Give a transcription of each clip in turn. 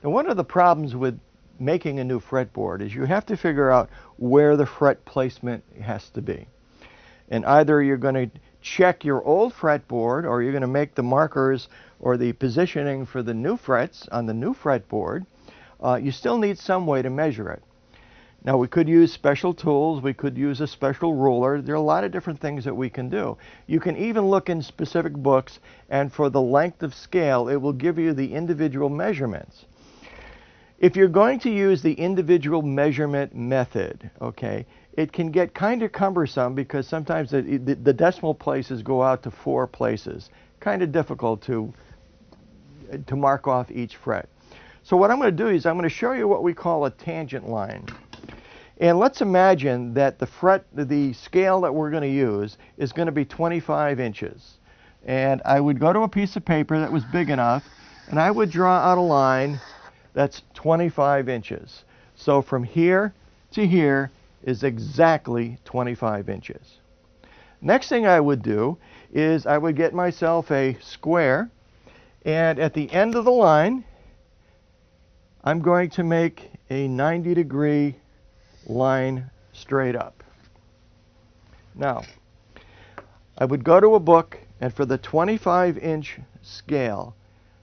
Now, one of the problems with making a new fretboard is you have to figure out where the fret placement has to be. And either you're going to check your old fretboard, or you're going to make the markers or the positioning for the new frets on the new fretboard. You still need some way to measure it. Now, we could use special tools, we could use a special ruler. There are a lot of different things that we can do. You can even look in specific books, and for the length of scale, it will give you the individual measurements. If you're going to use the individual measurement method, okay, it can get kind of cumbersome because sometimes the decimal places go out to 4 places. Kind of difficult to mark off each fret. So what I'm going to do is I'm going to show you what we call a tangent line. And let's imagine that the scale that we're going to use is going to be 25 inches. And I would go to a piece of paper that was big enough, and I would draw out a line that's 25 inches. So from here to here is exactly 25 inches. Next thing I would do is I would get myself a square, and at the end of the line, I'm going to make a 90-degree line straight up. Now, I would go to a book, and for the 25-inch scale,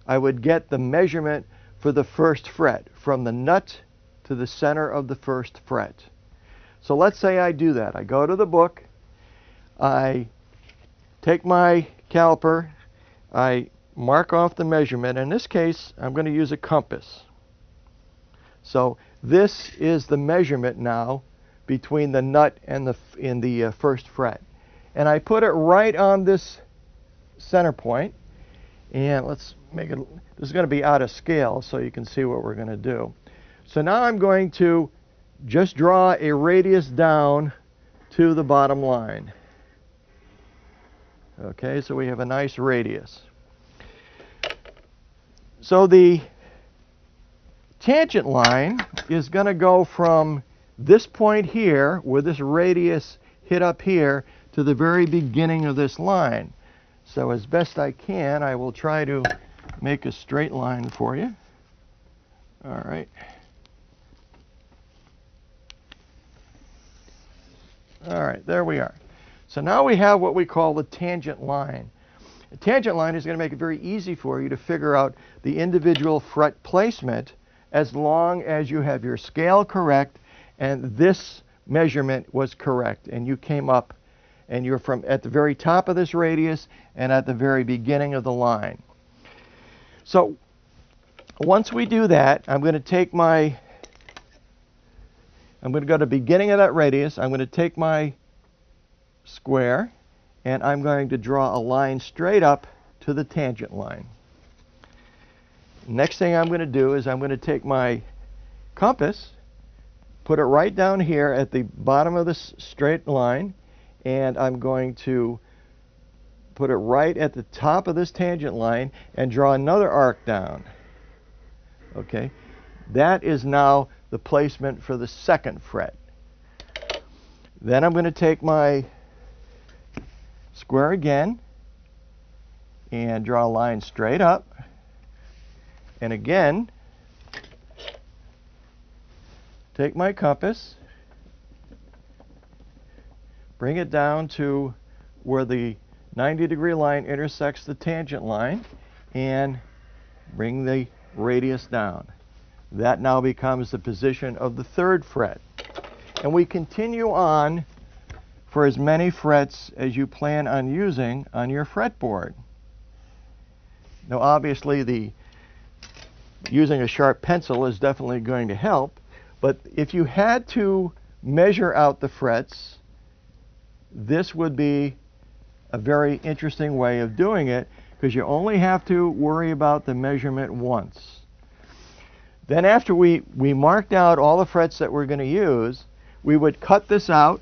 I would get the measurement for the first fret, from the nut to the center of the first fret. So let's say I do that. I go to the book, I take my caliper, I mark off the measurement. In this case, I'm going to use a compass. So this is the measurement now between the nut and the first fret. And I put it right on this center point. And let's make it, this is going to be out of scale so you can see what we're going to do. So now I'm going to just draw a radius down to the bottom line. Okay, so we have a nice radius. So the tangent line is going to go from this point here, where this radius hit up here, to the very beginning of this line. So as best I can, I will try to make a straight line for you. All right. All right, there we are. So now we have what we call the tangent line. The tangent line is going to make it very easy for you to figure out the individual fret placement, as long as you have your scale correct and this measurement was correct, and you came up and you're from at the very top of this radius and at the very beginning of the line. So once we do that, I'm going to go to the beginning of that radius, I'm going to take my square, and I'm going to draw a line straight up to the tangent line. Next thing I'm going to do is I'm going to take my compass, put it right down here at the bottom of this straight line, and I'm going to put it right at the top of this tangent line and draw another arc down. Okay, that is now the placement for the second fret. Then I'm going to take my square again and draw a line straight up. And again, take my compass, bring it down to where the 90-degree line intersects the tangent line, and bring the radius down. That now becomes the position of the third fret. And we continue on for as many frets as you plan on using on your fretboard. Now obviously using a sharp pencil is definitely going to help, but if you had to measure out the frets, this would be a very interesting way of doing it, because you only have to worry about the measurement once. Then after we marked out all the frets that we're going to use, we would cut this out,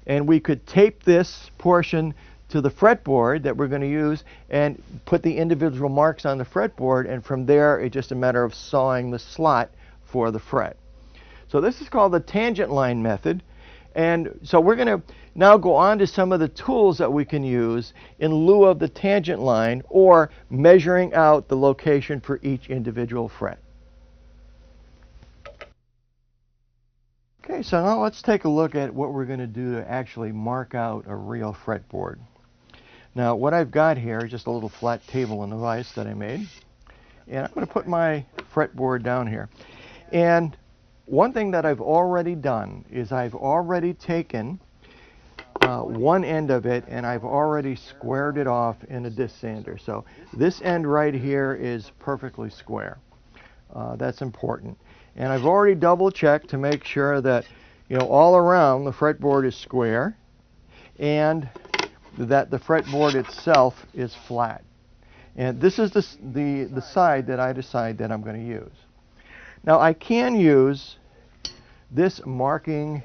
and we could tape this portion to the fretboard that we're going to use and put the individual marks on the fretboard, and from there it's just a matter of sawing the slot for the fret. So this is called the tangent line method. And so we're going to now go on to some of the tools that we can use in lieu of the tangent line, or measuring out the location for each individual fret. Okay, so now let's take a look at what we're going to do to actually mark out a real fretboard. Now what I've got here is just a little flat table and device that I made. And I'm going to put my fretboard down here. And one thing that I've already done is I've already taken one end of it and I've already squared it off in a disc sander. So this end right here is perfectly square. That's important. And I've already double checked to make sure that, you know, all around the fretboard is square and that the fretboard itself is flat. And this is the side that I decide that I'm going to use. Now I can use this marking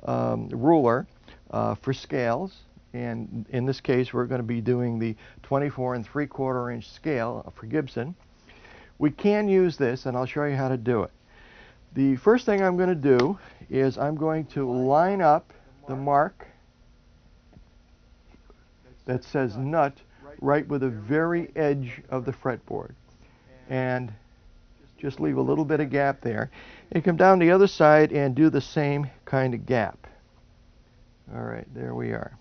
ruler for scales, and in this case we're going to be doing the 24 3/4 inch scale for Gibson. We can use this, and I'll show you how to do it. The first thing I'm going to do is I'm going to line up the mark that says nut right with the very edge of the fretboard, and just leave a little bit of gap there, and come down the other side and do the same kind of gap. All right, there we are.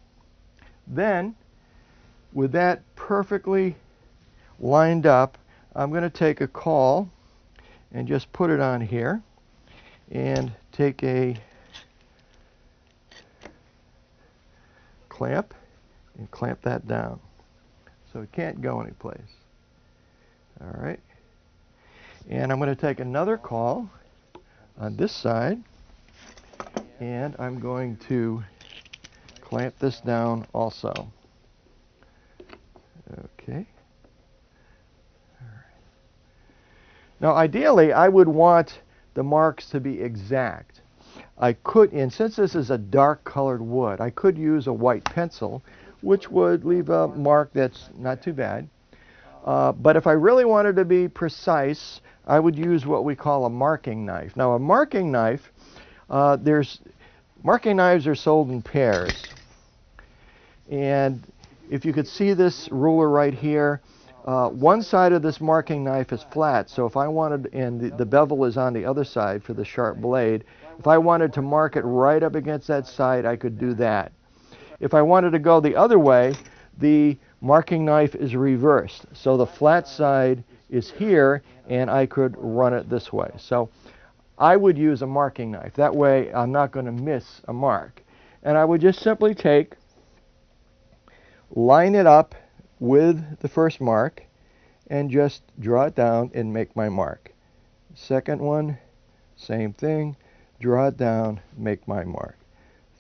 Then with that perfectly lined up, I'm going to take a caul and just put it on here and take a clamp and clamp that down so it can't go anyplace. All right. And I'm going to take another caul on this side and I'm going to clamp this down also. Okay. All right. Now ideally I would want the marks to be exact. I could, and since this is a dark colored wood, I could use a white pencil, which would leave a mark that's not too bad. But if I really wanted to be precise, I would use what we call a marking knife. Now a marking knife, marking knives are sold in pairs. And if you could see this ruler right here, one side of this marking knife is flat, so if I wanted, and the bevel is on the other side for the sharp blade, if I wanted to mark it right up against that side, I could do that. If I wanted to go the other way, the marking knife is reversed, so the flat side is here and I could run it this way. So I would use a marking knife. That way I'm not going to miss a mark. And I would just simply line it up with the first mark and just draw it down and make my mark. Second one, same thing, draw it down, make my mark.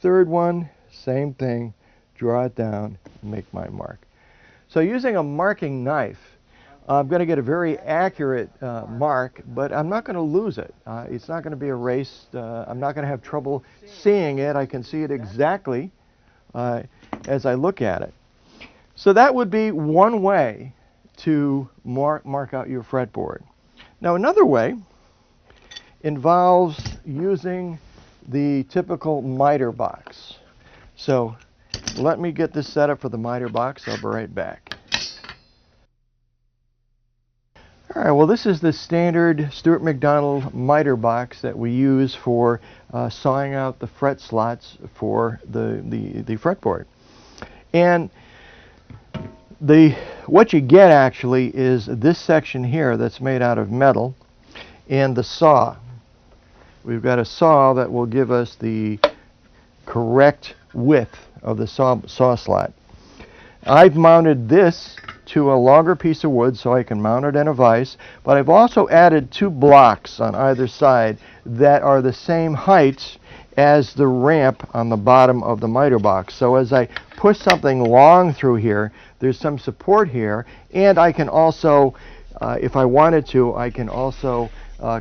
Third one, same thing, draw it down, make my mark. So using a marking knife, I'm going to get a very accurate mark, but I'm not going to lose it. It's not going to be erased. I'm not going to have trouble seeing it. I can see it exactly as I look at it. So that would be one way to mark out your fretboard. Now another way involves using the typical miter box. So let me get this set up for the miter box. I'll be right back. All right, well this is the standard Stuart McDonald miter box that we use for sawing out the fret slots for the fretboard. And what you get actually is this section here that's made out of metal and the saw. We've got a saw that will give us the correct width of the saw slot. I've mounted this to a longer piece of wood so I can mount it in a vise, but I've also added two blocks on either side that are the same height as the ramp on the bottom of the miter box. So as I push something long through here, there's some support here, and I can also, if I wanted to, I can also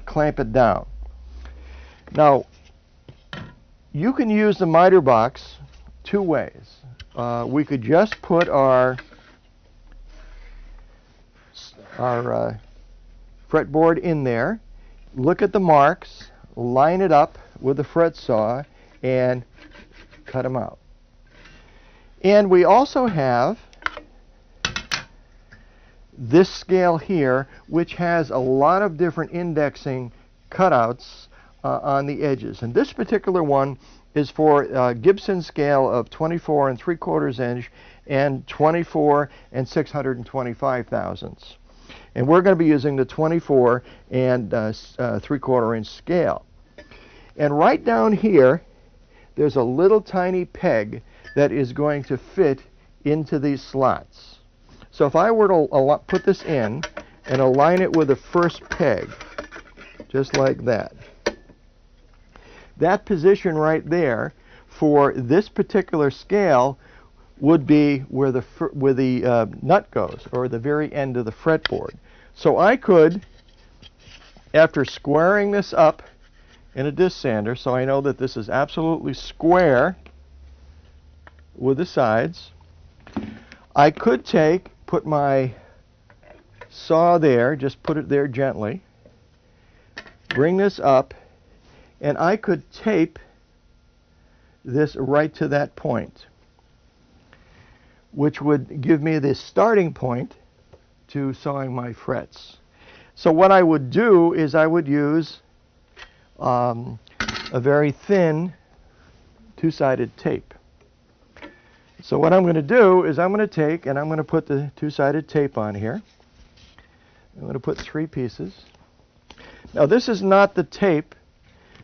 clamp it down. Now, you can use the miter box two ways. We could just put our fretboard in there, look at the marks, line it up with the fret saw, and cut them out. And we also have this scale here, which has a lot of different indexing cutouts on the edges. And this particular one is for Gibson scale of 24 3/4 inch and 24 625 thousandths. And we're going to be using the 24 3/4 inch scale. And right down here, there's a little tiny peg that is going to fit into these slots. So if I were to put this in and align it with the first peg, just like that, that position right there for this particular scale would be where the nut goes, or the very end of the fretboard. So I could, after squaring this up in a disc sander, so I know that this is absolutely square with the sides, I could put my saw there, just put it there gently, bring this up, and I could tape this right to that point, which would give me the starting point to sawing my frets. So what I would do is I would use a very thin two-sided tape. So what I'm going to do is I'm going to take and I'm going to put the two-sided tape on here. I'm going to put 3 pieces. Now this is not the tape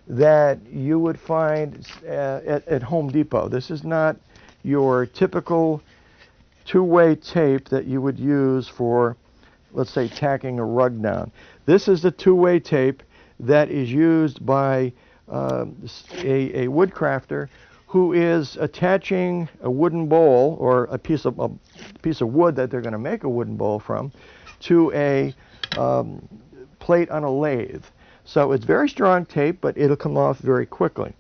that you would find at Home Depot. This is not your typical two-way tape that you would use for, let's say, tacking a rug down. This is the two-way tape that is used by a woodcrafter who is attaching a wooden bowl, or a piece of wood that they're going to make a wooden bowl from, to a plate on a lathe. So it's very strong tape, but it'll come off very quickly.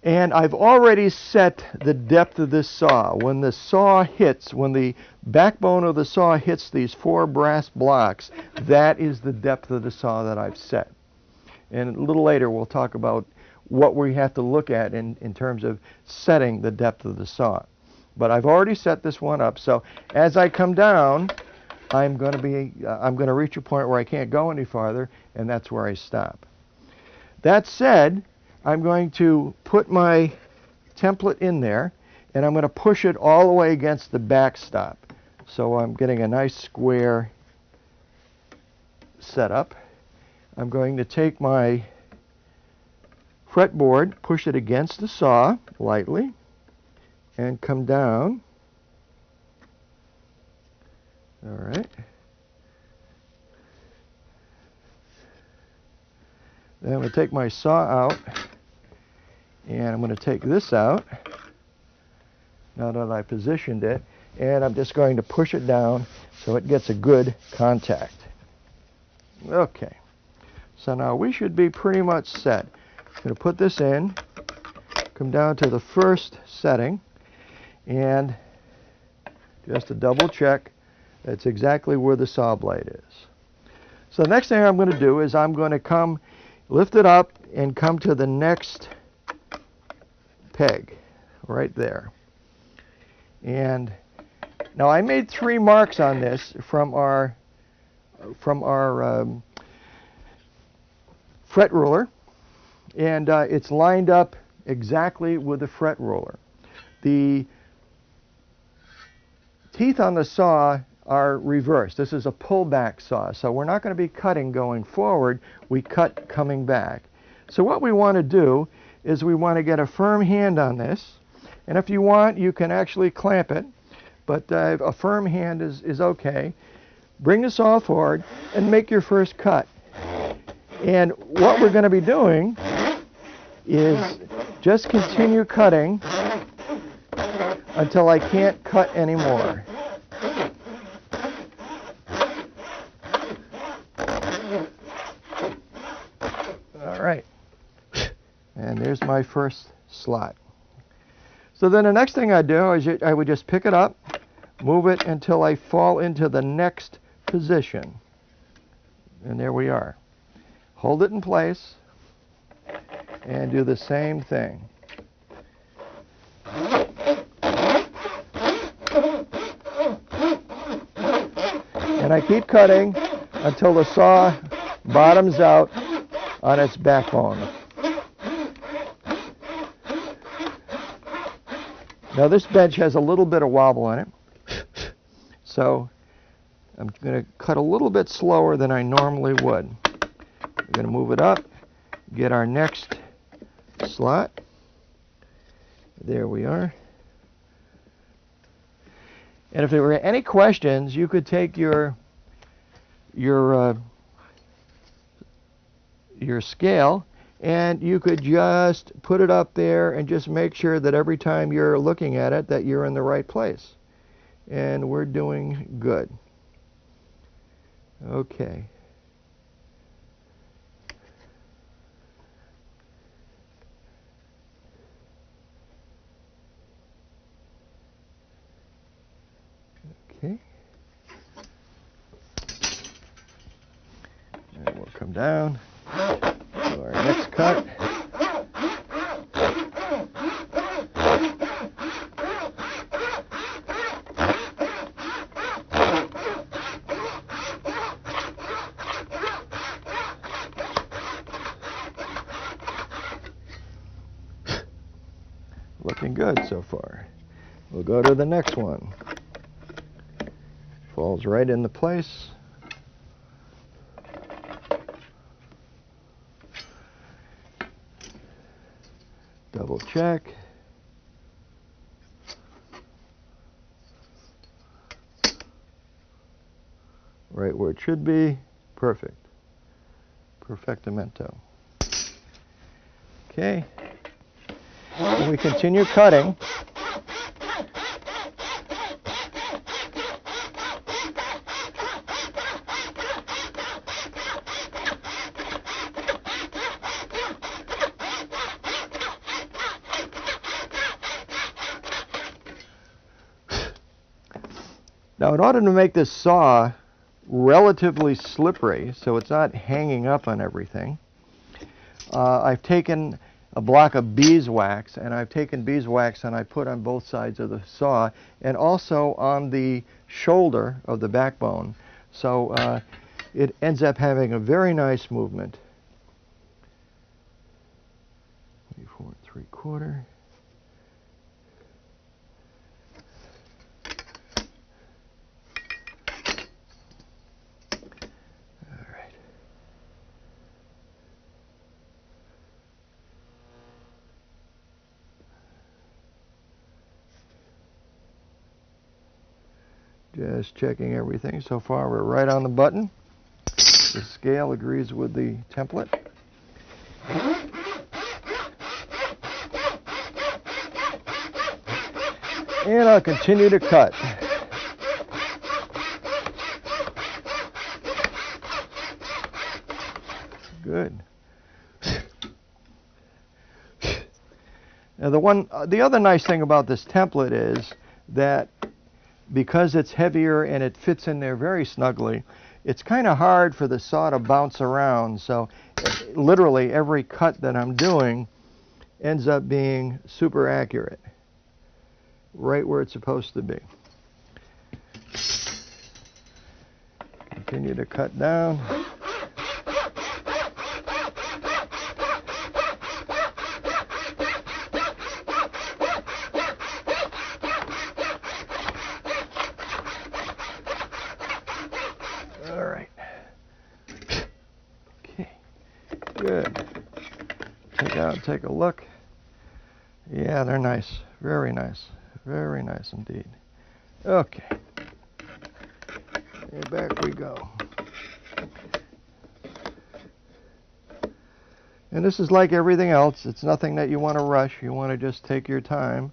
And I've already set the depth of this saw. When the saw hits, when the backbone of the saw hits these 4 brass blocks, that is the depth of the saw that I've set. And a little later we'll talk about what we have to look at in terms of setting the depth of the saw. But I've already set this one up, so as I come down, I'm going to reach a point where I can't go any farther, and that's where I stop. That said, I'm going to put my template in there, and I'm going to push it all the way against the backstop. So I'm getting a nice square setup. I'm going to take my fretboard, push it against the saw lightly, and come down. All right. Then I'm going to take my saw out, and I'm going to take this out, now that I positioned it, and I'm just going to push it down so it gets a good contact. Okay, so now we should be pretty much set. I'm going to put this in, come down to the first setting, and just to double check, that's exactly where the saw blade is. So the next thing I'm going to do is I'm going to lift it up and come to the next peg right there. And now I made 3 marks on this from our fret ruler, and it's lined up exactly with the fret ruler. The teeth on the saw are reversed. This is a pullback saw, so we're not going to be cutting going forward, we cut coming back. So what we want to do is we want to get a firm hand on this, and if you want, you can actually clamp it, but a firm hand is okay. Bring the saw forward and make your first cut. And what we're going to be doing is just continue cutting until I can't cut anymore. All right, and there's my first slot. So then the next thing I do is I would just pick it up, move it until I fall into the next position. And there we are. Hold it in place and do the same thing. And I keep cutting until the saw bottoms out on its backbone. Now this bench has a little bit of wobble on it, so I'm going to cut a little bit slower than I normally would. We're going to move it up, get our next slot. There we are. And if there were any questions, you could take your scale and you could just put it up there and just make sure that every time you're looking at it that you're in the right place. And we're doing good. Okay. Okay. And we'll come down to our next cut. Looking good so far. We'll go to the next one. Falls right into place. Double check. Right where it should be. Perfect. Perfectamento. Okay. And we continue cutting. Now, in order to make this saw relatively slippery, so it's not hanging up on everything, I've taken a block of beeswax, and I've taken beeswax and I put on both sides of the saw and also on the shoulder of the backbone. So it ends up having a very nice movement. 24 3/4. Just checking everything. So far we're right on the button. The scale agrees with the template. And I'll continue to cut. Good. Now the other nice thing about this template is that because it's heavier and it fits in there very snugly, it's kind of hard for the saw to bounce around. So literally every cut that I'm doing ends up being super accurate, right where it's supposed to be. Continue to cut down. All right. Okay. Good. Take a look. Yeah, they're nice. Very nice. Very nice indeed. Okay. And back we go. And this is like everything else. It's nothing that you want to rush. You want to just take your time,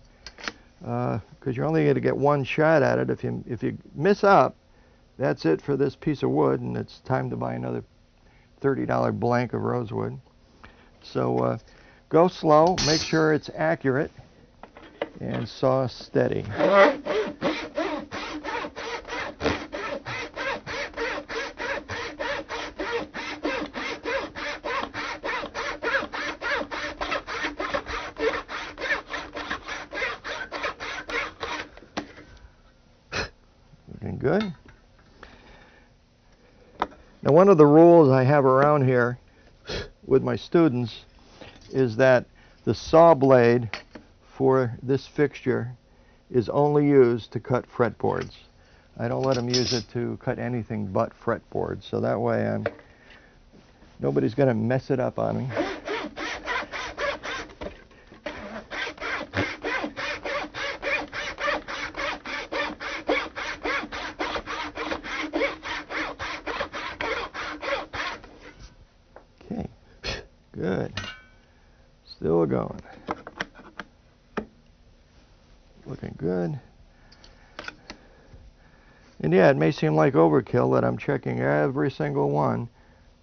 because you're only going to get one shot at it. If you miss up, that's it for this piece of wood, and it's time to buy another $30 blank of rosewood. So go slow, make sure it's accurate, and saw steady. Looking good. Now, one of the rules I have around here, with my students is that the saw blade for this fixture is only used to cut fretboards. I don't let them use it to cut anything but fretboards, so that way nobody's going to mess it up on me. Okay, good. Still going. Looking good. And yeah, it may seem like overkill that I'm checking every single one,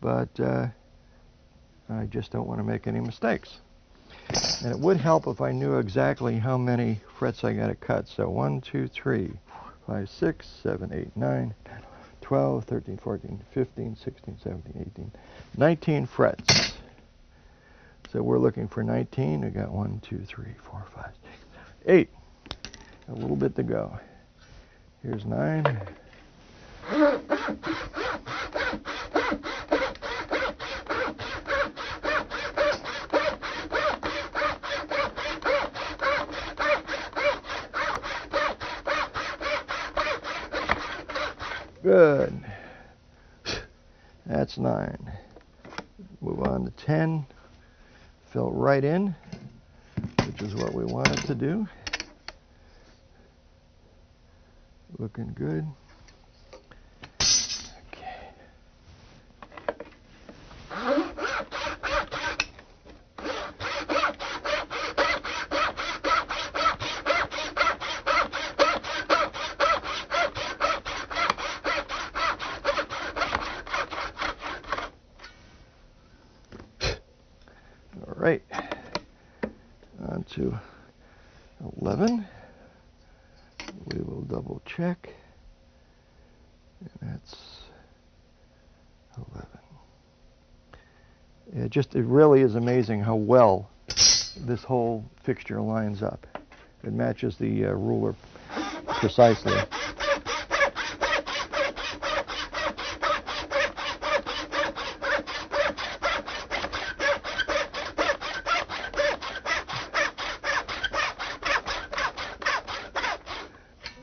but I just don't want to make any mistakes. And it would help if I knew exactly how many frets I got to cut. So 1, 2, 3, 4, 5, 6, 7, 8, 9, 10, 12, 13, 14, 15, 16, 17, 18, 19 frets. So we're looking for 19. We got 1, 2, 3, 4, 5, 6, 7, 8. A little bit to go. Here's 9. Good. That's 9. Move on to 10. Fill right in, which is what we wanted to do. Looking good. Okay. All right. On to 11. We will double check, and that's 11. It really is amazing how well this whole fixture lines up. It matches the ruler precisely.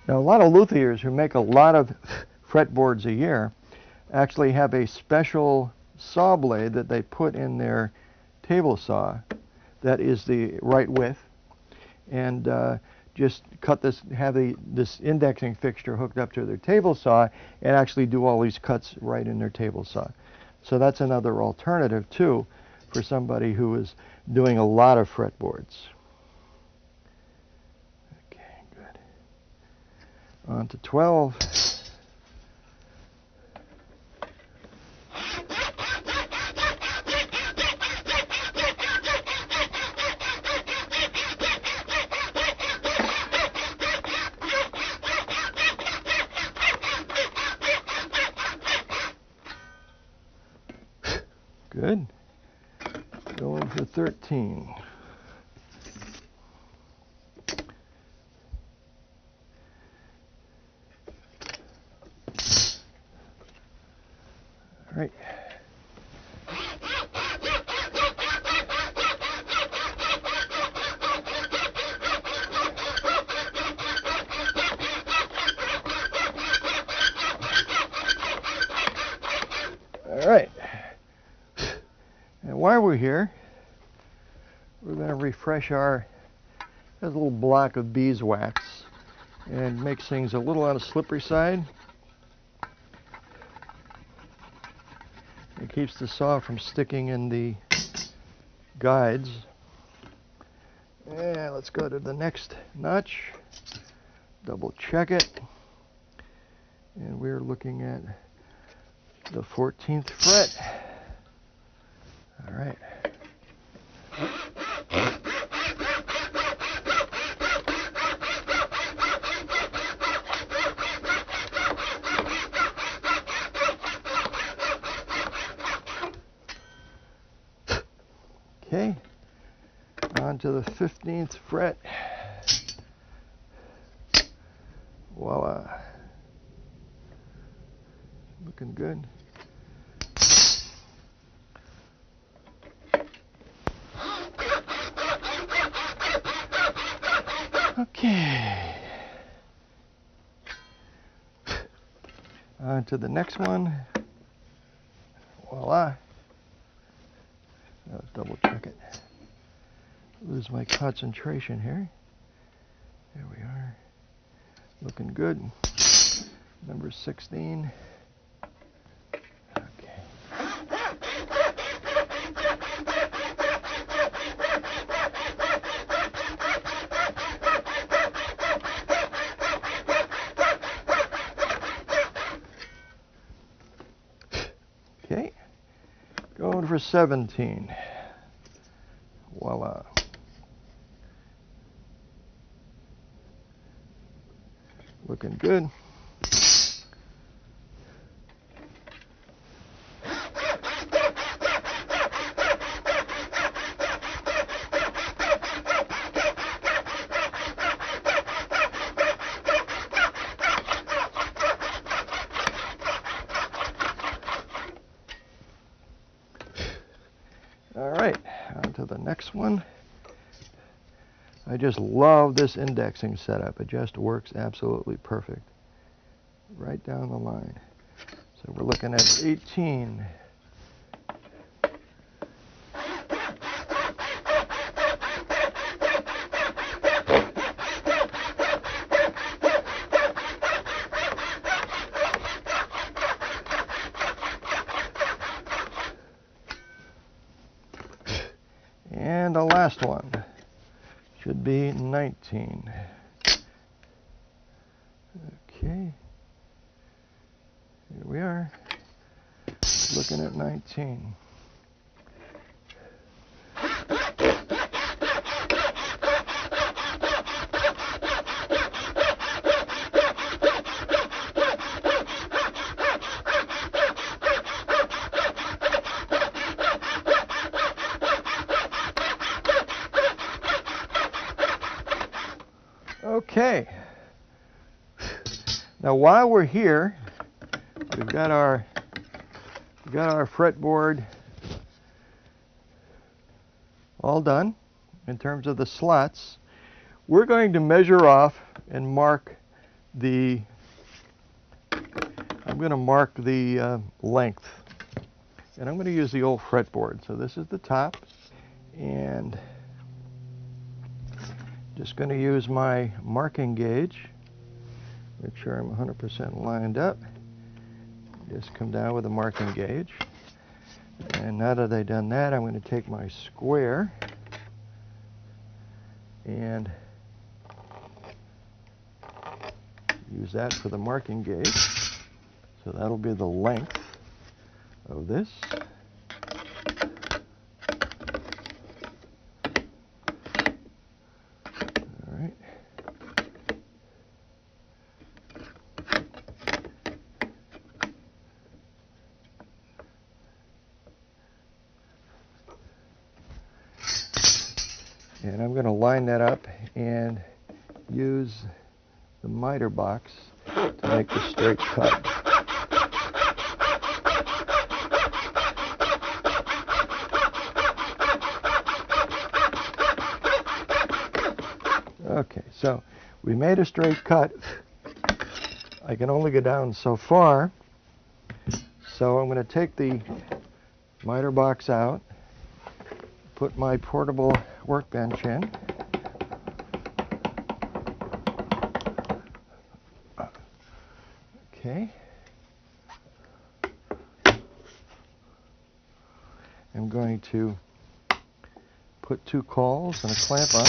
Now, a lot of luthiers who make a lot of fretboards a year actually have a special saw blade that they put in their table saw that is the right width, and just cut this, have this indexing fixture hooked up to their table saw, and actually do all these cuts right in their table saw. So that's another alternative too for somebody who is doing a lot of fretboards. On to 12. Good. Going for 13. All right. All right. And while we're here, we're going to refresh our little block of beeswax and makes things a little on the slippery side. It keeps the saw from sticking in the guides. And let's go to the next notch. Double check it. And we're looking at the 14th fret. All right. Okay, on to the 15th fret. Voila. Looking good. Okay. On to the next one. Voila. I'll double check it. Lose my concentration here. There we are. Looking good. Number 16. Okay. Okay. Going for 17. Voila. Looking good. All right, on to the next one. I just love this indexing setup. It just works absolutely perfect. Right down the line. So we're looking at 18. And the last one should be 19. Okay. Here we are, looking at 19. Okay. Now while we're here, we've got our fretboard all done in terms of the slots. We're going to measure off and mark the, I'm going to mark the length. And I'm going to use the old fretboard. So this is the top, and just going to use my marking gauge. Make sure I'm 100% lined up. Just come down with a marking gauge. And now that I've done that, I'm going to take my square and use that for the marking gauge. So that'll be the length of this. All right. And I'm going to line that up and use the miter box to make the straight cut. Okay, so we made a straight cut. I can only go down so far. So I'm going to take the miter box out, put my portable workbench in. Okay. I'm going to put 2 cauls and a clamp on.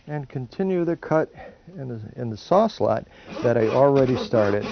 And continue the cut in the saw slot that I already started.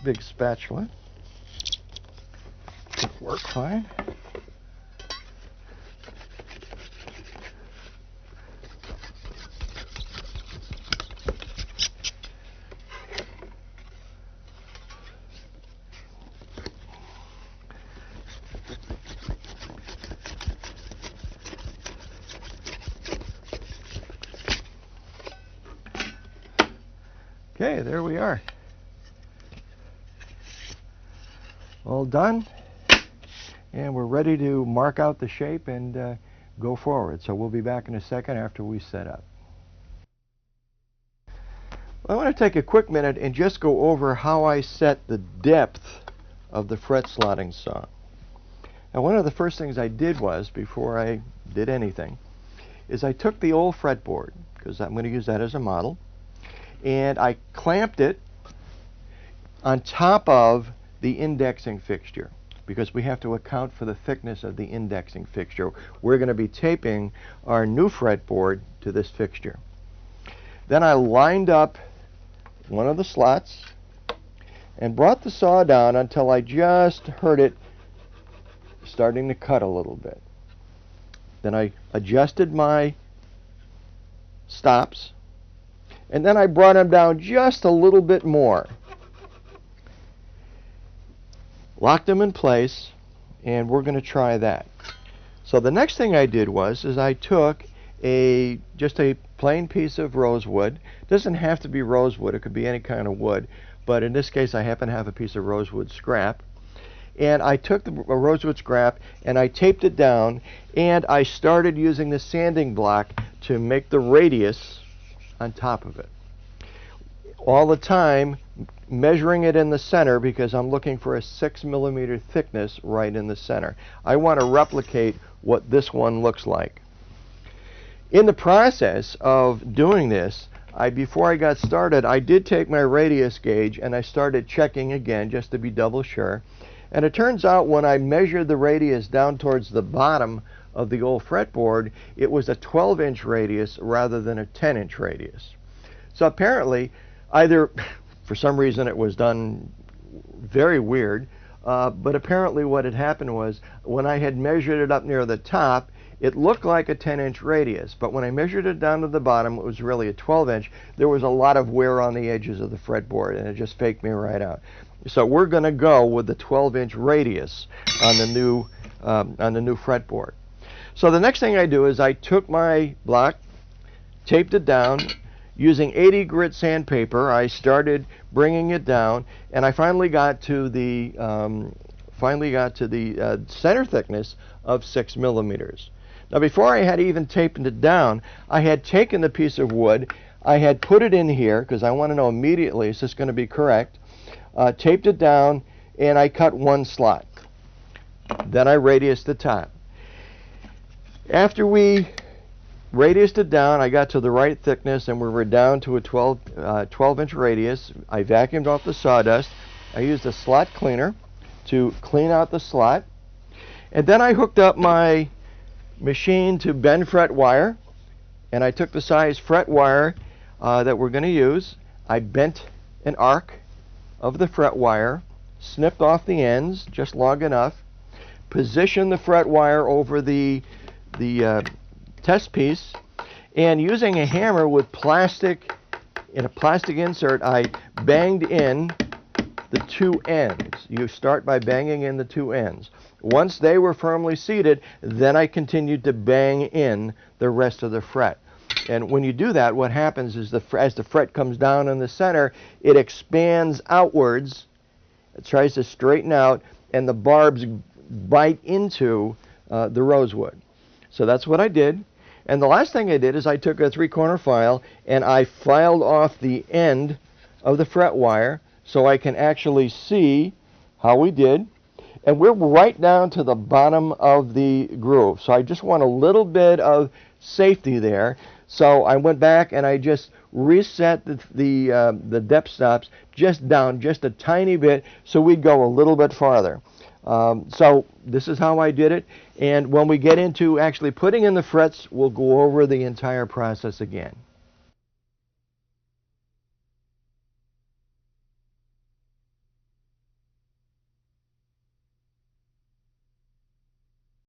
big spatula. It'll work fine. Okay, there we are. All done. And we're ready to mark out the shape and go forward. So we'll be back in a second after we set up. I want to take a quick minute and just go over how I set the depth of the fret slotting saw. Now, one of the first things I did was, before I did anything, is I took the old fretboard, because I'm going to use that as a model, and I clamped it on top of the indexing fixture, because we have to account for the thickness of the indexing fixture. We're going to be taping our new fretboard to this fixture. Then I lined up one of the slots and brought the saw down until I just heard it starting to cut a little bit. Then I adjusted my stops, and then I brought them down just a little bit more. Locked them in place, and we're going to try that. So the next thing I did was I took just a plain piece of rosewood. It doesn't have to be rosewood, it could be any kind of wood, but in this case I happen to have a piece of rosewood scrap. And I took the rosewood scrap and I taped it down, and I started using the sanding block to make the radius on top of it. All the time measuring it in the center, because I'm looking for a 6mm thickness right in the center. I want to replicate what this one looks like. In the process of doing this, before I got started, I did take my radius gauge and I started checking again just to be double sure. And it turns out when I measured the radius down towards the bottom of the old fretboard, it was a 12-inch radius rather than a 10-inch radius. So apparently, either for some reason it was done very weird, but apparently what had happened was when I had measured it up near the top, it looked like a 10-inch radius, but when I measured it down to the bottom, it was really a 12-inch. There was a lot of wear on the edges of the fretboard, and it just faked me right out. So we're going to go with the 12-inch radius on the new fretboard. So the next thing I do is I took my block, taped it down. Using 80 grit sandpaper, I started bringing it down, and I finally got to the center thickness of 6mm. Now, before I had even taped it down, I had taken the piece of wood, I had put it in here because I want to know immediately is this going to be correct. Taped it down, and I cut one slot. Then I radiused the top. After we radiused it down, I got to the right thickness, and we were down to a 12-inch radius. I vacuumed off the sawdust. I used a slot cleaner to clean out the slot. And then I hooked up my machine to bend fret wire, and I took the size fret wire that we're going to use. I bent an arc of the fret wire, snipped off the ends just long enough, positioned the fret wire over the test piece, and using a hammer with in a plastic insert, I banged in the two ends. You start by banging in the two ends. Once they were firmly seated, then I continued to bang in the rest of the fret. And when you do that, what happens is as the fret comes down in the center, it expands outwards, it tries to straighten out, and the barbs bite into the rosewood. So that's what I did. And the last thing I did is I took a 3-corner file and I filed off the end of the fret wire so I can actually see how we did. And we're right down to the bottom of the groove. So I just want a little bit of safety there. So I went back and I just reset the depth stops just down just a tiny bit so we'd go a little bit farther. So this is how I did it, and when we get into actually putting in the frets, we'll go over the entire process again.